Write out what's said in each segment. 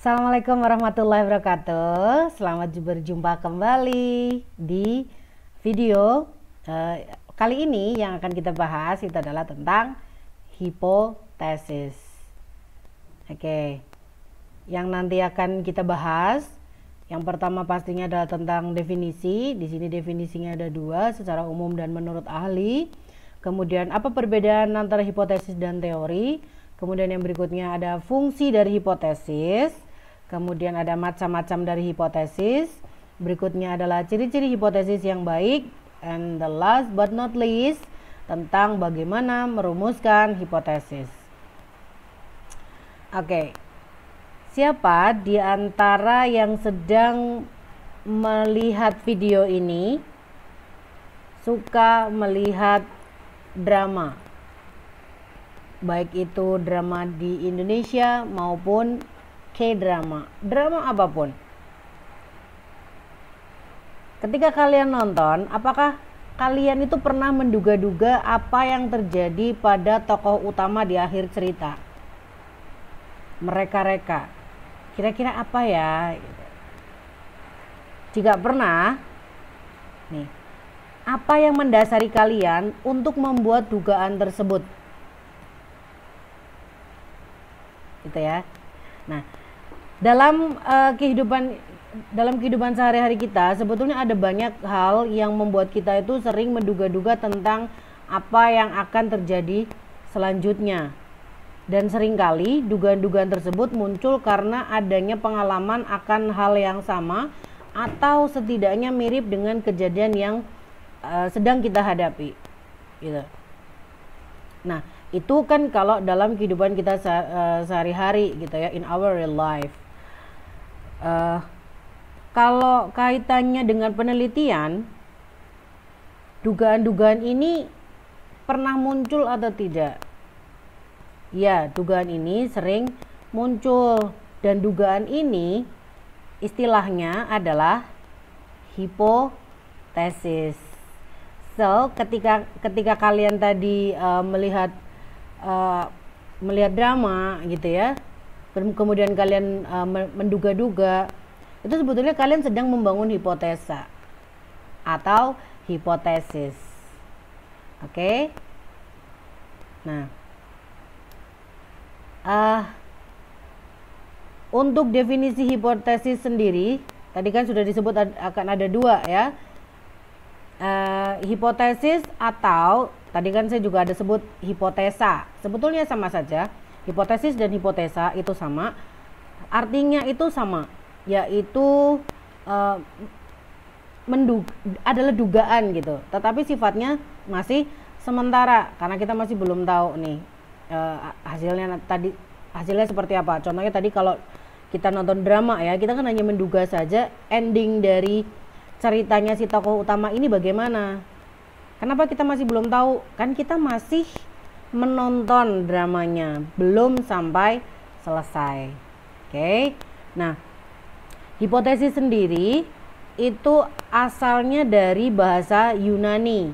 Assalamualaikum warahmatullahi wabarakatuh. Selamat berjumpa kembali di video kali ini. Yang akan kita bahas itu adalah tentang hipotesis. Oke, yang nanti akan kita bahas, yang pertama pastinya adalah tentang definisi. Di sini definisinya ada dua, secara umum dan menurut ahli. Kemudian apa perbedaan antara hipotesis dan teori. Kemudian yang berikutnya ada fungsi dari hipotesis. Kemudian ada macam-macam dari hipotesis. Berikutnya adalah ciri-ciri hipotesis yang baik. And the last but not least, tentang bagaimana merumuskan hipotesis. Oke. Siapa di antara yang sedang melihat video ini suka melihat drama? Baik itu drama di Indonesia maupun K-drama, drama apapun. Ketika kalian nonton, apakah kalian itu pernah menduga-duga apa yang terjadi pada tokoh utama di akhir cerita? Mereka-reka, kira-kira apa ya? Jika pernah, nih, apa yang mendasari kalian untuk membuat dugaan tersebut? Gitu ya. Nah, dalam kehidupan sehari-hari kita sebetulnya ada banyak hal yang membuat kita itu sering menduga-duga tentang apa yang akan terjadi selanjutnya. Dan seringkali dugaan-dugaan tersebut muncul karena adanya pengalaman akan hal yang sama atau setidaknya mirip dengan kejadian yang sedang kita hadapi. Gitu. Nah, itu kan kalau dalam kehidupan kita sehari-hari gitu ya, in our real life. Kalau kaitannya dengan penelitian, dugaan-dugaan ini pernah muncul atau tidak? Ya, dugaan ini sering muncul, dan dugaan ini istilahnya adalah hipotesis. So, ketika kalian tadi melihat drama gitu ya, kemudian kalian menduga-duga, itu sebetulnya kalian sedang membangun hipotesa atau hipotesis. Oke. Nah, untuk definisi hipotesis sendiri tadi kan sudah disebut akan ada dua ya. Hipotesis atau tadi kan saya juga ada sebut hipotesa, sebetulnya sama saja. Hipotesis dan hipotesa itu sama, artinya itu sama, yaitu adalah dugaan gitu, tetapi sifatnya masih sementara karena kita masih belum tahu nih hasilnya seperti apa. Contohnya tadi kalau kita nonton drama ya, kita kan hanya menduga saja ending dari ceritanya si tokoh utama ini bagaimana. Kenapa kita masih belum tahu? Kan kita masih menonton dramanya, belum sampai selesai. Oke. Nah, hipotesis sendiri itu asalnya dari bahasa Yunani.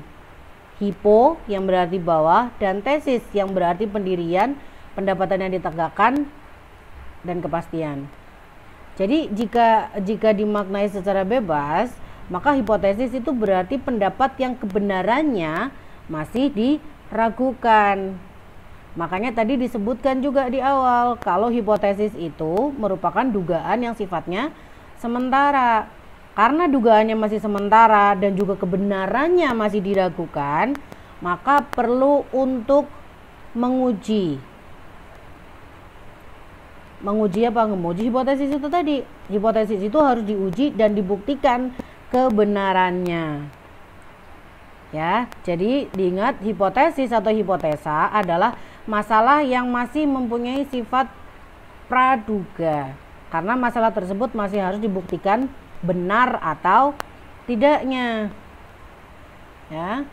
Hipo yang berarti bawah dan tesis yang berarti pendirian, pendapatan yang ditegakkan dan kepastian. Jadi jika dimaknai secara bebas, maka hipotesis itu berarti pendapat yang kebenarannya masih diragukan. Makanya tadi disebutkan juga di awal kalau hipotesis itu merupakan dugaan yang sifatnya sementara. Karena dugaannya masih sementara dan juga kebenarannya masih diragukan, maka perlu untuk menguji. Menguji apa? Menguji hipotesis itu tadi. Hipotesis itu harus diuji dan dibuktikan kebenarannya. Ya, jadi diingat hipotesis atau hipotesa adalah masalah yang masih mempunyai sifat praduga. Karena masalah tersebut masih harus dibuktikan benar atau tidaknya. Ya.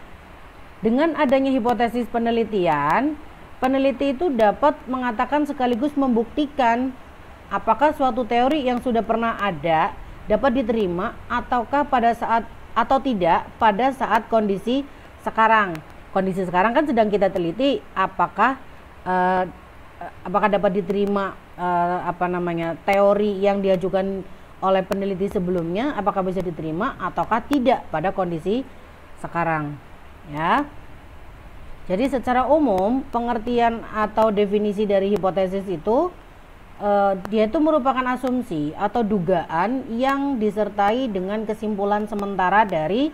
Dengan adanya hipotesis penelitian, peneliti itu dapat mengatakan sekaligus membuktikan apakah suatu teori yang sudah pernah ada dapat diterima ataukah pada saat atau tidak pada saat kondisi sekarang. Kondisi sekarang kan sedang kita teliti apakah dapat diterima teori yang diajukan oleh peneliti sebelumnya apakah bisa diterima ataukah tidak pada kondisi sekarang, ya. Jadi secara umum pengertian atau definisi dari hipotesis itu dia itu merupakan asumsi atau dugaan yang disertai dengan kesimpulan sementara dari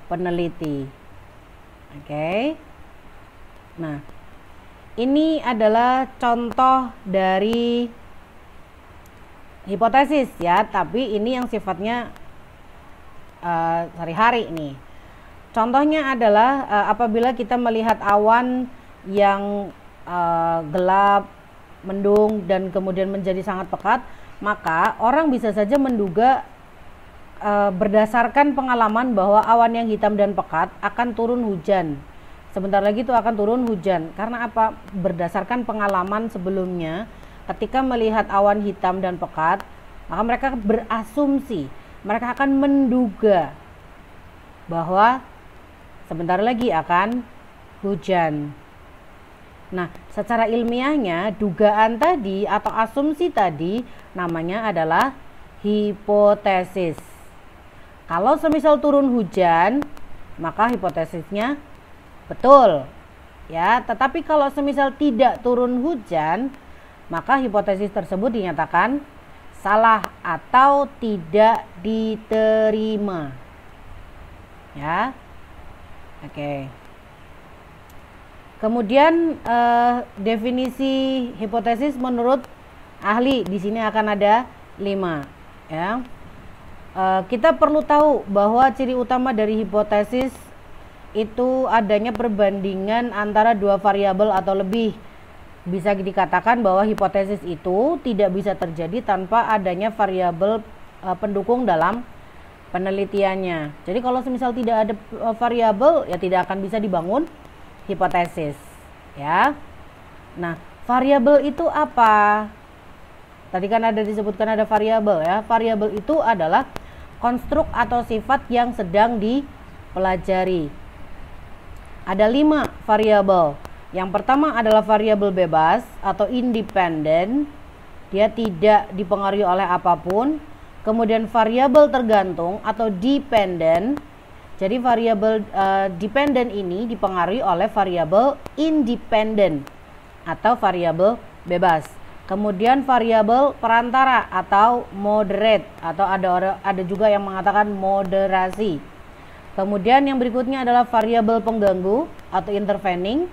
peneliti. Oke. Nah, ini adalah contoh dari hipotesis ya, tapi ini yang sifatnya sehari-hari nih. Contohnya adalah apabila kita melihat awan yang gelap, mendung, dan kemudian menjadi sangat pekat, maka orang bisa saja menduga berdasarkan pengalaman bahwa awan yang hitam dan pekat akan turun hujan. Sebentar lagi itu akan turun hujan. Karena apa? Berdasarkan pengalaman sebelumnya, ketika melihat awan hitam dan pekat, maka mereka berasumsi, mereka akan menduga bahwa sebentar lagi akan hujan. Nah, secara ilmiahnya dugaan tadi atau asumsi tadi namanya adalah hipotesis. Kalau semisal turun hujan, maka hipotesisnya betul. Ya, tetapi kalau semisal tidak turun hujan, maka hipotesis tersebut dinyatakan salah atau tidak diterima. Ya. Oke. Kemudian definisi hipotesis menurut ahli di sini akan ada 5, ya. Kita perlu tahu bahwa ciri utama dari hipotesis itu adanya perbandingan antara dua variabel atau lebih. Bisa dikatakan bahwa hipotesis itu tidak bisa terjadi tanpa adanya variabel pendukung dalam penelitiannya. Jadi kalau semisal tidak ada variabel, ya tidak akan bisa dibangun hipotesis, ya. Nah, variabel itu apa? Tadi kan ada disebutkan ada variabel, ya. Variabel itu adalah konstruk atau sifat yang sedang dipelajari. Ada 5 variabel. Yang pertama adalah variabel bebas atau independen. Dia tidak dipengaruhi oleh apapun. Kemudian variabel tergantung atau dependent. Jadi variabel dependent ini dipengaruhi oleh variabel independent atau variabel bebas. Kemudian variabel perantara atau moderate, atau ada juga yang mengatakan moderasi. Kemudian yang berikutnya adalah variabel pengganggu atau intervening,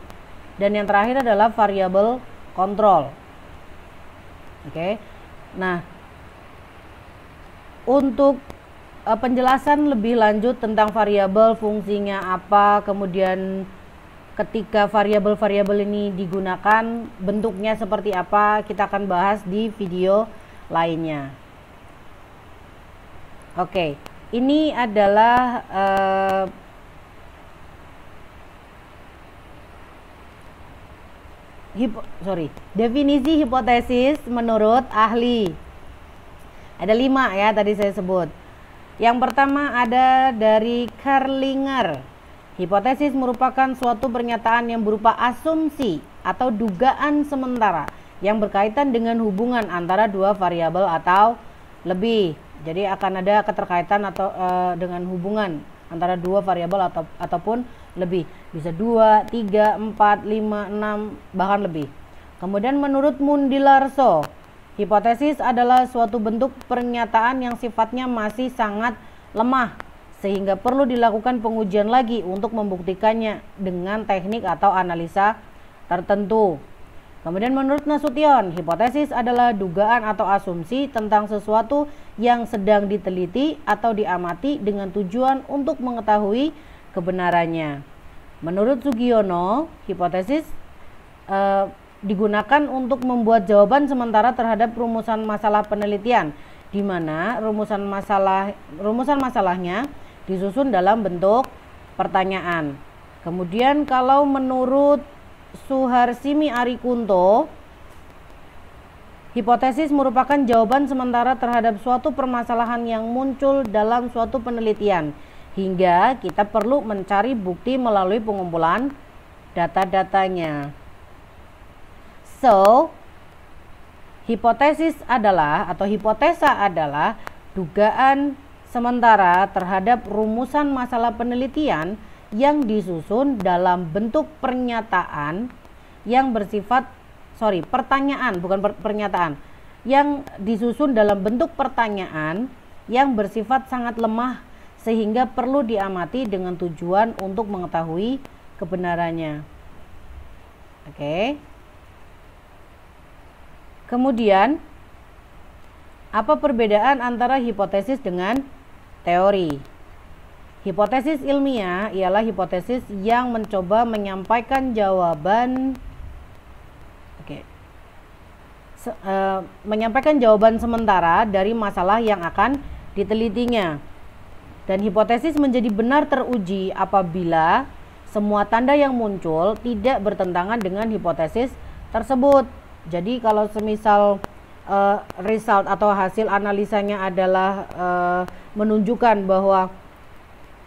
dan yang terakhir adalah variabel kontrol. Oke. Nah, untuk penjelasan lebih lanjut tentang variabel, fungsinya apa, kemudian ketika variabel-variabel ini digunakan bentuknya seperti apa, kita akan bahas di video lainnya. Oke, ini adalah definisi hipotesis menurut ahli. Ada 5 ya tadi saya sebut. Yang pertama ada dari Kerlinger. Hipotesis merupakan suatu pernyataan yang berupa asumsi atau dugaan sementara yang berkaitan dengan hubungan antara dua variabel atau lebih. Jadi akan ada keterkaitan atau dengan hubungan antara dua variabel ataupun lebih. Bisa 2, 3, 4, 5, 6 bahkan lebih. Kemudian menurut Mundilarso, hipotesis adalah suatu bentuk pernyataan yang sifatnya masih sangat lemah sehingga perlu dilakukan pengujian lagi untuk membuktikannya dengan teknik atau analisa tertentu. Kemudian menurut Nasution, hipotesis adalah dugaan atau asumsi tentang sesuatu yang sedang diteliti atau diamati dengan tujuan untuk mengetahui kebenarannya. Menurut Sugiono, hipotesis digunakan untuk membuat jawaban sementara terhadap rumusan masalah penelitian, di mana rumusan masalahnya disusun dalam bentuk pertanyaan. Kemudian kalau menurut Suharsimi Arikunto, hipotesis merupakan jawaban sementara terhadap suatu permasalahan yang muncul dalam suatu penelitian, hingga kita perlu mencari bukti melalui pengumpulan data-datanya. So, Hipotesis adalah atau hipotesa adalah dugaan sementara terhadap rumusan masalah penelitian yang disusun dalam bentuk pernyataan yang bersifat pertanyaan, bukan pernyataan, yang disusun dalam bentuk pertanyaan yang bersifat sangat lemah sehingga perlu diamati dengan tujuan untuk mengetahui kebenarannya. Oke. Kemudian, apa perbedaan antara hipotesis dengan teori? Hipotesis ilmiah ialah hipotesis yang mencoba menyampaikan jawaban menyampaikan jawaban sementara dari masalah yang akan ditelitinya. Dan hipotesis menjadi benar teruji apabila semua tanda yang muncul tidak bertentangan dengan hipotesis tersebut. Jadi kalau semisal result atau hasil analisanya adalah menunjukkan bahwa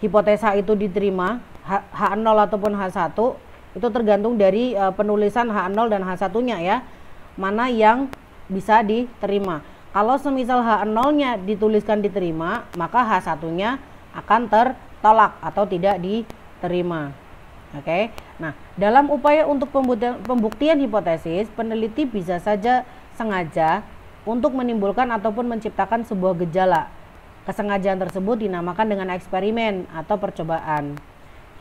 hipotesa itu diterima, H0 ataupun H1, itu tergantung dari penulisan H0 dan H1-nya ya, mana yang bisa diterima. Kalau semisal H0-nya dituliskan diterima, maka H1-nya akan tertolak atau tidak diterima. Oke. Nah, dalam upaya untuk pembuktian hipotesis, peneliti bisa saja sengaja untuk menimbulkan ataupun menciptakan sebuah gejala. Kesengajaan tersebut dinamakan dengan eksperimen atau percobaan.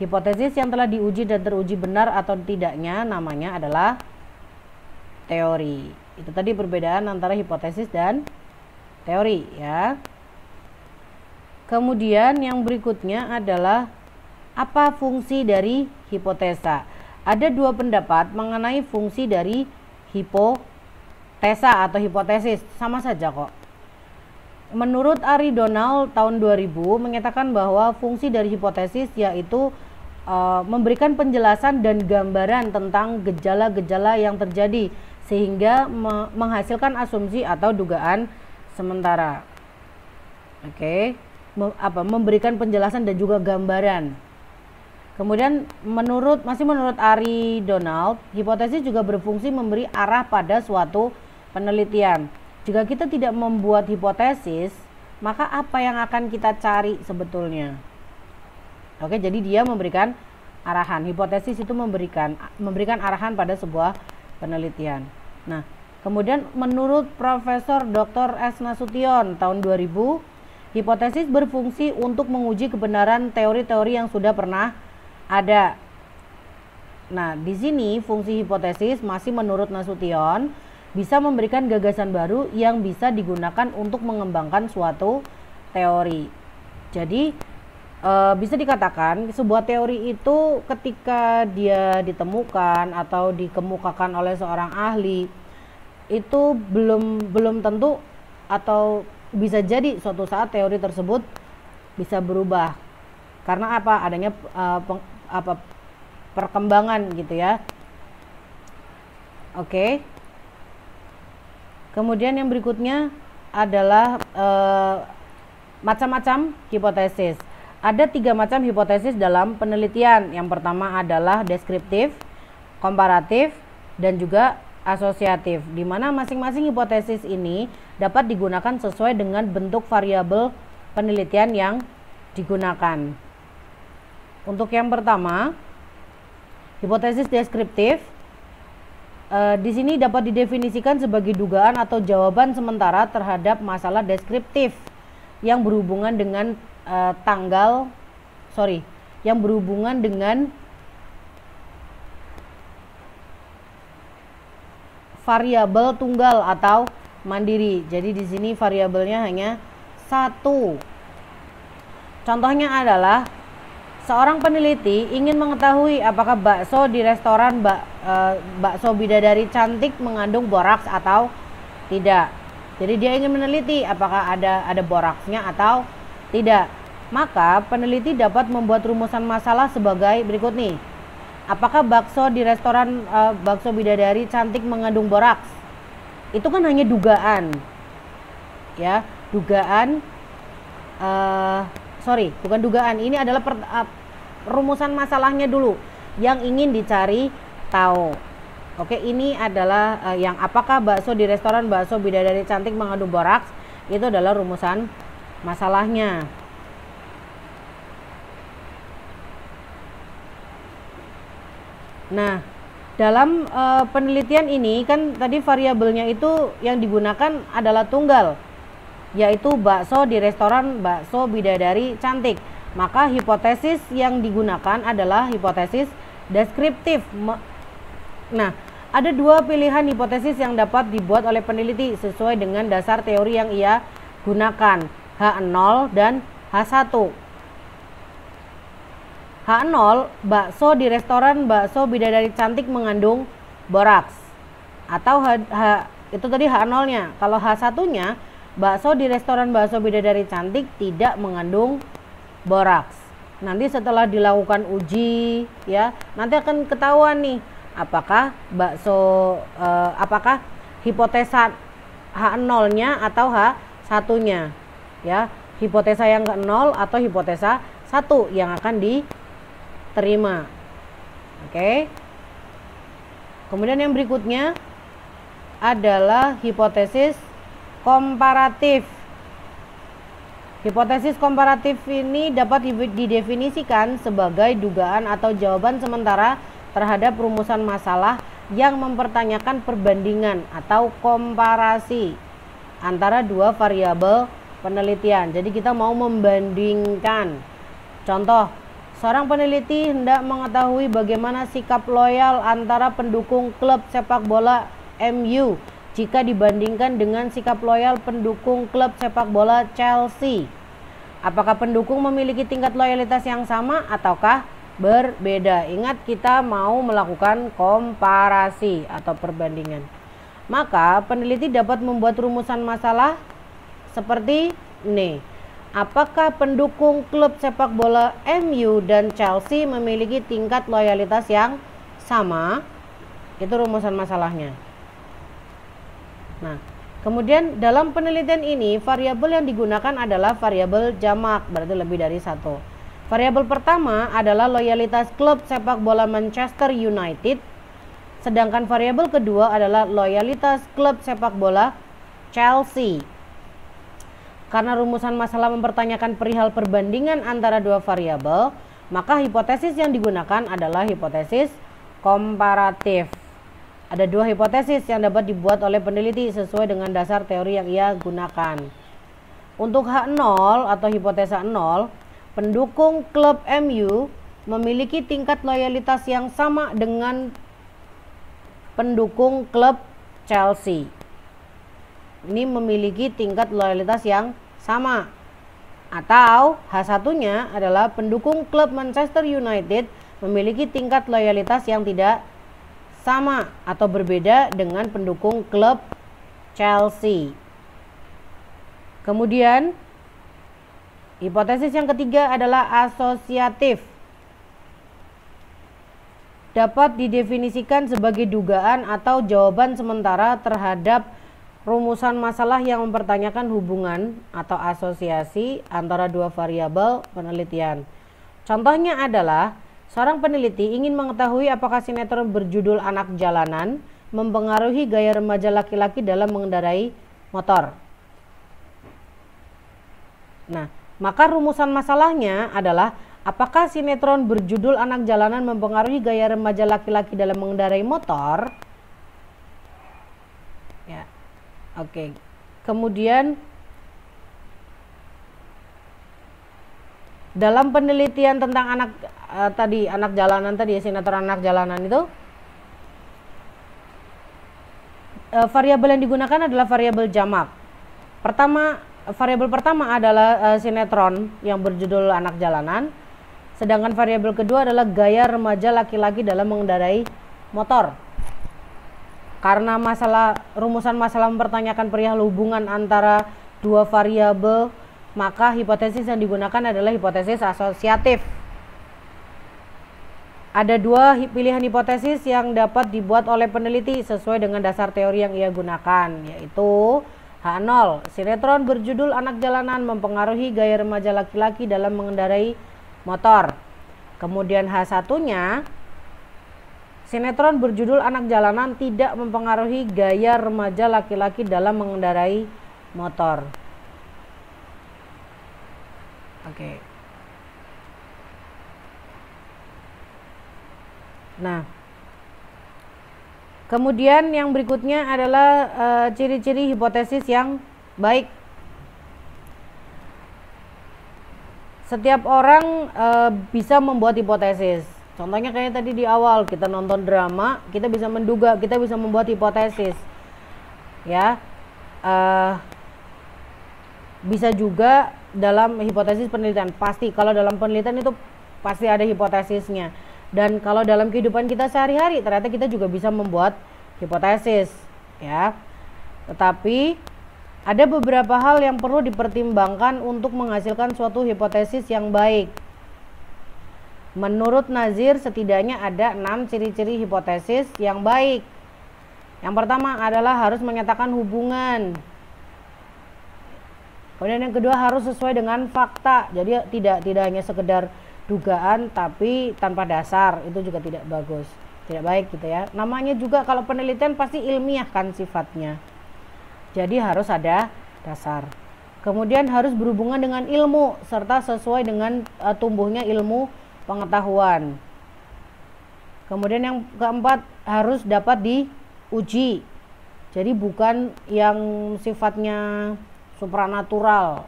Hipotesis yang telah diuji dan teruji benar atau tidaknya namanya adalah teori. Itu tadi perbedaan antara hipotesis dan teori ya. Kemudian yang berikutnya adalah apa fungsi dari hipotesa? Ada dua pendapat mengenai fungsi dari hipotesa atau hipotesis, sama saja kok. Menurut Ari Donald tahun 2000 menyatakan bahwa fungsi dari hipotesis yaitu memberikan penjelasan dan gambaran tentang gejala-gejala yang terjadi sehingga menghasilkan asumsi atau dugaan sementara. Oke. Memberikan penjelasan dan juga gambaran. Kemudian masih menurut Ari Donald, hipotesis juga berfungsi memberi arah pada suatu penelitian. Jika kita tidak membuat hipotesis, maka apa yang akan kita cari sebetulnya? Oke, jadi dia memberikan arahan. Hipotesis itu memberikan arahan pada sebuah penelitian. Nah, kemudian menurut Profesor Dr. S. Nasution tahun 2000, hipotesis berfungsi untuk menguji kebenaran teori-teori yang sudah pernah ada. Nah, di sini fungsi hipotesis masih menurut Nasution bisa memberikan gagasan baru yang bisa digunakan untuk mengembangkan suatu teori. Jadi bisa dikatakan sebuah teori itu ketika dia ditemukan atau dikemukakan oleh seorang ahli itu belum tentu atau bisa jadi suatu saat teori tersebut bisa berubah. Karena apa? Adanya perkembangan gitu ya. Oke. Kemudian yang berikutnya adalah macam-macam hipotesis. Ada 3 macam hipotesis dalam penelitian. Yang pertama adalah deskriptif, komparatif, dan juga asosiatif, di mana masing-masing hipotesis ini dapat digunakan sesuai dengan bentuk variabel penelitian yang digunakan. Untuk yang pertama, hipotesis deskriptif di sini dapat didefinisikan sebagai dugaan atau jawaban sementara terhadap masalah deskriptif yang berhubungan dengan yang berhubungan dengan variabel tunggal atau mandiri. Jadi di sini variabelnya hanya 1. Contohnya adalah seorang peneliti ingin mengetahui apakah bakso di restoran bakso bidadari cantik mengandung boraks atau tidak. Jadi dia ingin meneliti apakah ada boraksnya atau tidak. Maka peneliti dapat membuat rumusan masalah sebagai berikut nih. Apakah bakso di restoran bakso bidadari cantik mengandung boraks? Itu kan hanya dugaan. Ya, dugaan bukan dugaan. Ini adalah rumusan masalahnya dulu yang ingin dicari tahu. Oke, ini adalah yang apakah bakso di restoran bakso bidadari cantik mengandung boraks, itu adalah rumusan masalahnya. Nah, dalam penelitian ini kan tadi variabelnya itu yang digunakan adalah tunggal, yaitu bakso di restoran bakso bidadari cantik. Maka hipotesis yang digunakan adalah hipotesis deskriptif. Nah, ada dua pilihan hipotesis yang dapat dibuat oleh peneliti sesuai dengan dasar teori yang ia gunakan, H0 dan H1. H0, bakso di restoran bakso bidadari cantik mengandung boraks. Atau itu tadi H0-nya. Kalau H1-nya, bakso di restoran bakso bidadari cantik tidak mengandung boraks. Nanti setelah dilakukan uji ya, nanti akan ketahuan nih apakah apakah hipotesa H0-nya atau H1-nya ya, hipotesa yang ke-0 atau hipotesa 1 yang akan diterima. Oke. Kemudian yang berikutnya adalah hipotesis komparatif. Hipotesis komparatif ini dapat didefinisikan sebagai dugaan atau jawaban sementara terhadap rumusan masalah yang mempertanyakan perbandingan atau komparasi antara dua variabel penelitian. Jadi kita mau membandingkan. Contoh, seorang peneliti hendak mengetahui bagaimana sikap loyal antara pendukung klub sepak bola MU jika dibandingkan dengan sikap loyal pendukung klub sepak bola Chelsea. Apakah pendukung memiliki tingkat loyalitas yang sama ataukah berbeda? Ingat, kita mau melakukan komparasi atau perbandingan. Maka peneliti dapat membuat rumusan masalah seperti ini. Apakah pendukung klub sepak bola MU dan Chelsea memiliki tingkat loyalitas yang sama? Itu rumusan masalahnya. Nah, kemudian dalam penelitian ini variabel yang digunakan adalah variabel jamak, berarti lebih dari satu. Variabel pertama adalah loyalitas klub sepak bola Manchester United, sedangkan variabel kedua adalah loyalitas klub sepak bola Chelsea. Karena rumusan masalah mempertanyakan perihal perbandingan antara dua variabel, maka hipotesis yang digunakan adalah hipotesis komparatif. Ada dua hipotesis yang dapat dibuat oleh peneliti sesuai dengan dasar teori yang ia gunakan. Untuk H0 atau hipotesa 0, pendukung klub MU memiliki tingkat loyalitas yang sama dengan pendukung klub Chelsea. Ini memiliki tingkat loyalitas yang sama. Atau H1-nya adalah pendukung klub Manchester United memiliki tingkat loyalitas yang tidak sama atau berbeda dengan pendukung klub Chelsea. Kemudian hipotesis yang ketiga adalah asosiatif. Dapat didefinisikan sebagai dugaan atau jawaban sementara terhadap rumusan masalah yang mempertanyakan hubungan atau asosiasi antara dua variabel penelitian. Contohnya adalah seorang peneliti ingin mengetahui apakah sinetron berjudul Anak Jalanan mempengaruhi gaya remaja laki-laki dalam mengendarai motor. Nah, maka rumusan masalahnya adalah apakah sinetron berjudul Anak Jalanan mempengaruhi gaya remaja laki-laki dalam mengendarai motor? Ya, oke. Kemudian dalam penelitian tentang anak jalanan tadi, sinetron Anak Jalanan itu, variabel yang digunakan adalah variabel jamak. Variabel pertama adalah sinetron yang berjudul Anak Jalanan, sedangkan variabel kedua adalah gaya remaja laki-laki dalam mengendarai motor. Karena rumusan masalah mempertanyakan perihal hubungan antara dua variabel, maka hipotesis yang digunakan adalah hipotesis asosiatif. Ada dua pilihan hipotesis yang dapat dibuat oleh peneliti sesuai dengan dasar teori yang ia gunakan, yaitu H0, sinetron berjudul Anak Jalanan mempengaruhi gaya remaja laki-laki dalam mengendarai motor. Kemudian H1-nya, Sinetron berjudul Anak Jalanan tidak mempengaruhi gaya remaja laki-laki dalam mengendarai motor. Oke. Nah, kemudian yang berikutnya adalah ciri-ciri hipotesis yang baik. Setiap orang bisa membuat hipotesis. Contohnya kayak tadi di awal kita nonton drama, kita bisa menduga, kita bisa membuat hipotesis, ya. Bisa juga dalam hipotesis penelitian. Pasti kalau dalam penelitian itu pasti ada hipotesisnya. Dan kalau dalam kehidupan kita sehari-hari ternyata kita juga bisa membuat hipotesis, ya. Tetapi ada beberapa hal yang perlu dipertimbangkan untuk menghasilkan suatu hipotesis yang baik. Menurut Nazir setidaknya ada 6 ciri-ciri hipotesis yang baik. Yang pertama adalah harus menyatakan hubungan. Kemudian yang kedua harus sesuai dengan fakta. Jadi tidak hanya sekedar dugaan tapi tanpa dasar, itu juga tidak bagus, tidak baik gitu ya. Namanya juga kalau penelitian pasti ilmiah kan sifatnya. Jadi harus ada dasar. Kemudian harus berhubungan dengan ilmu serta sesuai dengan tumbuhnya ilmu pengetahuan. Kemudian yang keempat harus dapat diuji. Jadi bukan yang sifatnya supranatural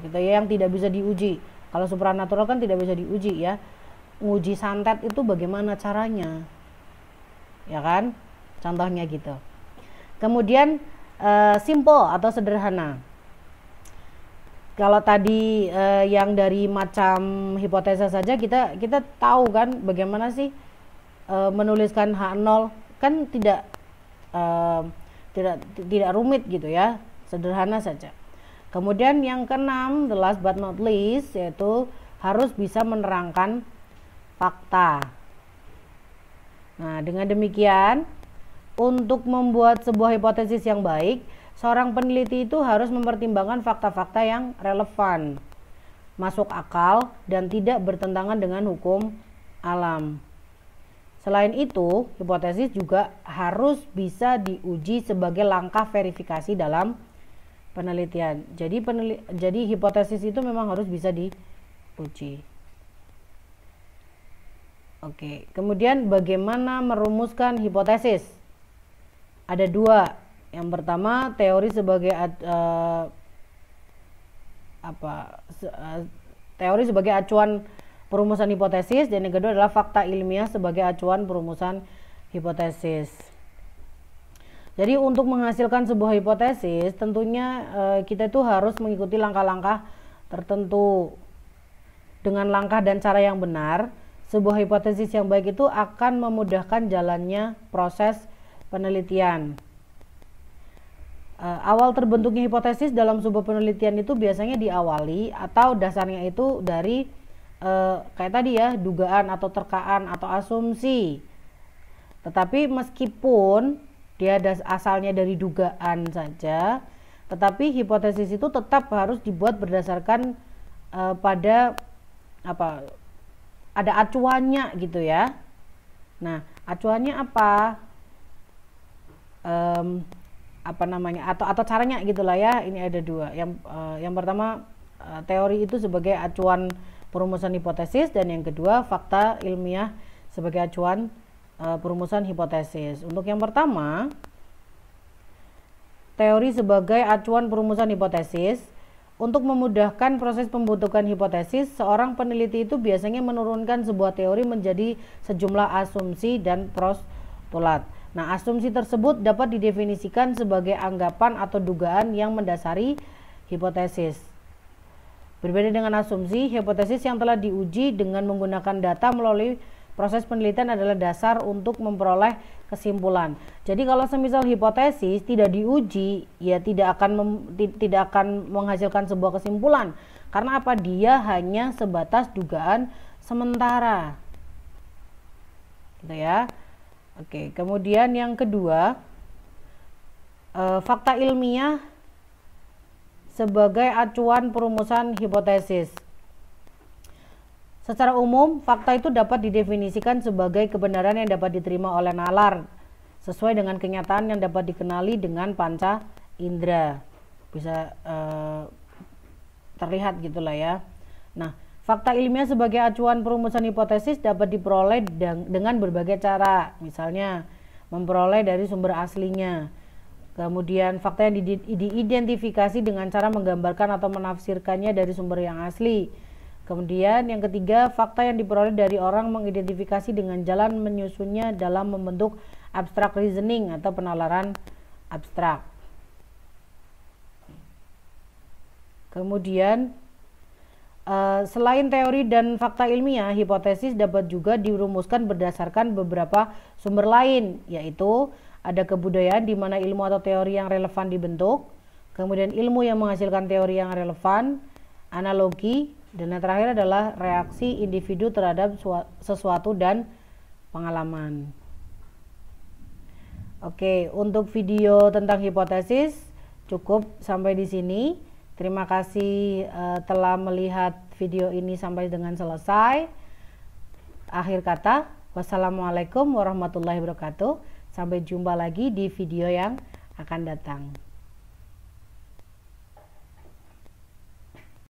gitu ya, yang tidak bisa diuji. Kalau supranatural kan tidak bisa diuji ya. Nguji santet itu bagaimana caranya, ya kan? Contohnya gitu. Kemudian simple atau sederhana. Kalau tadi yang dari macam hipotesa saja kita tahu kan bagaimana sih menuliskan H0 kan tidak rumit gitu ya, sederhana saja. Kemudian yang keenam, the last but not least, yaitu harus bisa menerangkan fakta. Nah, dengan demikian untuk membuat sebuah hipotesis yang baik, seorang peneliti itu harus mempertimbangkan fakta-fakta yang relevan, masuk akal, dan tidak bertentangan dengan hukum alam. Selain itu, hipotesis juga harus bisa diuji sebagai langkah verifikasi dalam penelitian. Jadi hipotesis itu memang harus bisa diuji. Oke, kemudian bagaimana merumuskan hipotesis? Ada dua. Yang pertama, teori sebagai teori sebagai acuan perumusan hipotesis, dan yang kedua adalah fakta ilmiah sebagai acuan perumusan hipotesis. Jadi untuk menghasilkan sebuah hipotesis tentunya kita itu harus mengikuti langkah-langkah tertentu. Dengan langkah dan cara yang benar, sebuah hipotesis yang baik itu akan memudahkan jalannya proses penelitian. Awal terbentuknya hipotesis dalam sebuah penelitian itu biasanya diawali atau dasarnya itu dari kayak tadi ya, dugaan atau terkaan atau asumsi. Tetapi meskipun dia asalnya dari dugaan saja, tetapi hipotesis itu tetap harus dibuat berdasarkan pada ada acuannya gitu ya. Nah, acuannya apa? Atau caranya gitulah ya. Ini ada dua. Yang pertama teori itu sebagai acuan perumusan hipotesis, dan yang kedua fakta ilmiah sebagai acuan perumusan hipotesis. Untuk yang pertama, teori sebagai acuan perumusan hipotesis. Untuk memudahkan proses pembentukan hipotesis, seorang peneliti itu biasanya menurunkan sebuah teori menjadi sejumlah asumsi dan postulat. Nah, asumsi tersebut dapat didefinisikan sebagai anggapan atau dugaan yang mendasari hipotesis. Berbeda dengan asumsi, hipotesis yang telah diuji dengan menggunakan data melalui proses penelitian adalah dasar untuk memperoleh kesimpulan. Jadi kalau semisal hipotesis tidak diuji, ya tidak akan menghasilkan sebuah kesimpulan. Karena apa? Dia hanya sebatas dugaan sementara. Gitu ya. Oke, kemudian yang kedua, fakta ilmiah sebagai acuan perumusan hipotesis. Secara umum, fakta itu dapat didefinisikan sebagai kebenaran yang dapat diterima oleh nalar sesuai dengan kenyataan yang dapat dikenali dengan panca indera. Bisa terlihat gitulah ya. Nah, fakta ilmiah sebagai acuan perumusan hipotesis dapat diperoleh dengan berbagai cara. Misalnya, memperoleh dari sumber aslinya. Kemudian, fakta yang diidentifikasi dengan cara menggambarkan atau menafsirkannya dari sumber yang asli. Kemudian yang ketiga, fakta yang diperoleh dari orang mengidentifikasi dengan jalan menyusunnya dalam membentuk abstract reasoning atau penalaran abstrak. Kemudian selain teori dan fakta ilmiah, hipotesis dapat juga dirumuskan berdasarkan beberapa sumber lain, yaitu ada kebudayaan di mana ilmu atau teori yang relevan dibentuk, kemudian ilmu yang menghasilkan teori yang relevan, analogi, dan yang terakhir adalah reaksi individu terhadap sesuatu dan pengalaman. Oke, untuk video tentang hipotesis cukup sampai di sini. Terima kasih telah melihat video ini sampai dengan selesai. Akhir kata, wassalamualaikum warahmatullahi wabarakatuh. Sampai jumpa lagi di video yang akan datang.